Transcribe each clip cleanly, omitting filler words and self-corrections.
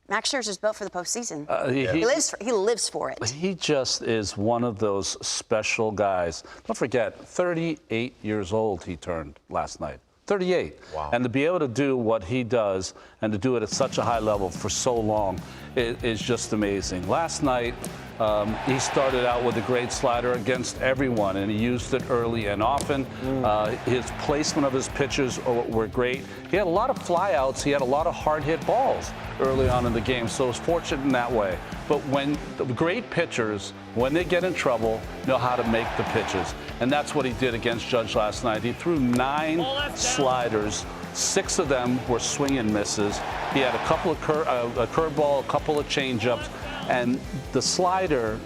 Max Scherzer's built for the postseason. He lives for it. He just is one of those special guys. Don't forget, 38 years old he turned last night. 38. Wow. And to be able to do what he does and to do it at such a high level for so long is just amazing. Last night, he started out with a great slider against everyone, and he used it early and often. His placement of his pitches were great. He had a lot of flyouts. He had a lot of hard-hit balls early on in the game, so it was fortunate in that way. But when the great pitchers, when they get in trouble, know how to make the pitches. And that's what he did against Judge last night. He threw 9 sliders. 6 of them were swing and misses. He had a couple of a curveball, a couple of changeups, and the slider,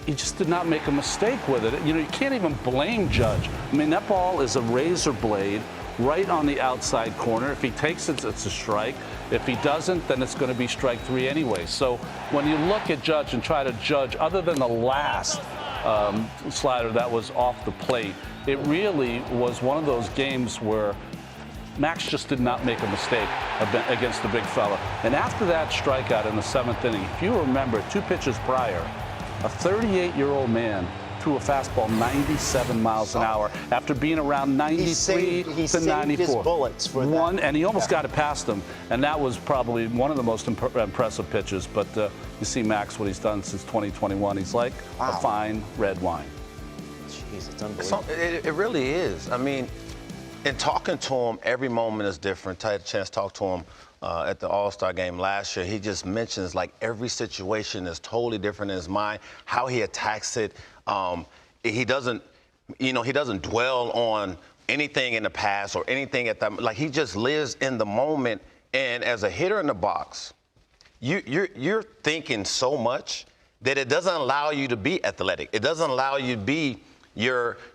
he just did not make a mistake with it. You know, you can't even blame Judge. I mean, that ball is a razor blade right on the outside corner. If he takes it, it's a strike. If he doesn't, then it's going to be strike 3 anyway. So when you look at Judge and try to judge, other than the last slider that was off the plate, it really was one of those games where Max just did not make a mistake against the big fella. And after that strikeout in the 7th inning, if you remember, 2 pitches prior, a 38-year-old man threw a fastball 97 miles an hour after being around 93 he to 94. His bullets for that. And he almost got it past him. And that was probably one of the most impressive pitches. But you see Max, what he's done since 2021. He's like a fine red wine. Jeez, it's unbelievable. It really is. I mean, in talking to him, every moment is different. I had a chance to talk to him at the All-Star game last year. He just mentions like every situation is totally different in his mind, how he attacks it. He doesn't, he doesn't dwell on anything in the past or anything at that. Like, he just lives in the moment. And as a hitter in the box, you're thinking so much that it doesn't allow you to be athletic. It doesn't allow you to be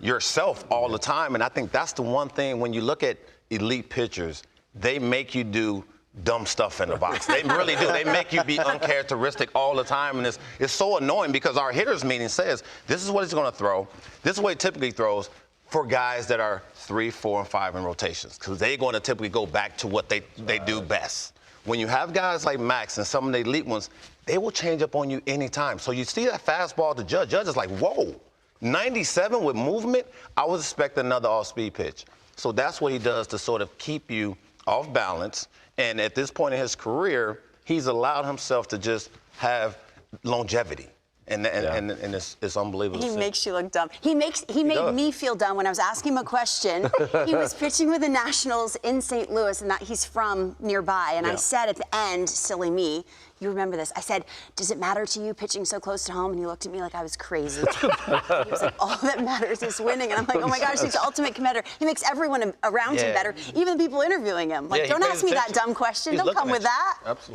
yourself all the time. And I think that's the one thing when you look at elite pitchers, they make you do dumb stuff in the box. They really do. They make you be uncharacteristic all the time. And it's so annoying because our hitters meeting says, this is what he's going to throw. This is what he typically throws for guys that are 3, 4, and 5 in rotations, because they're going to typically go back to what they do best. When you have guys like Max and some of the elite ones, they will change up on you anytime. So you see that fastball to Judge. Judge is like, whoa. 97 with movement, I was expecting another off-speed pitch. So that's what he does to sort of keep you off balance. And at this point in his career, he's allowed himself to just have longevity. And it's unbelievable. He makes you look dumb. He made me feel dumb when I was asking him a question. He was pitching with the Nationals in St. Louis, and he's from nearby. And I said at the end, silly me, you remember this, I said, does it matter to you pitching so close to home? And he looked at me like I was crazy. He was like, all that matters is winning. And I'm like, oh my gosh, he's the ultimate competitor. He makes everyone around him better, even the people interviewing him. Like, don't ask me that dumb question. Don't come with that. Absolutely.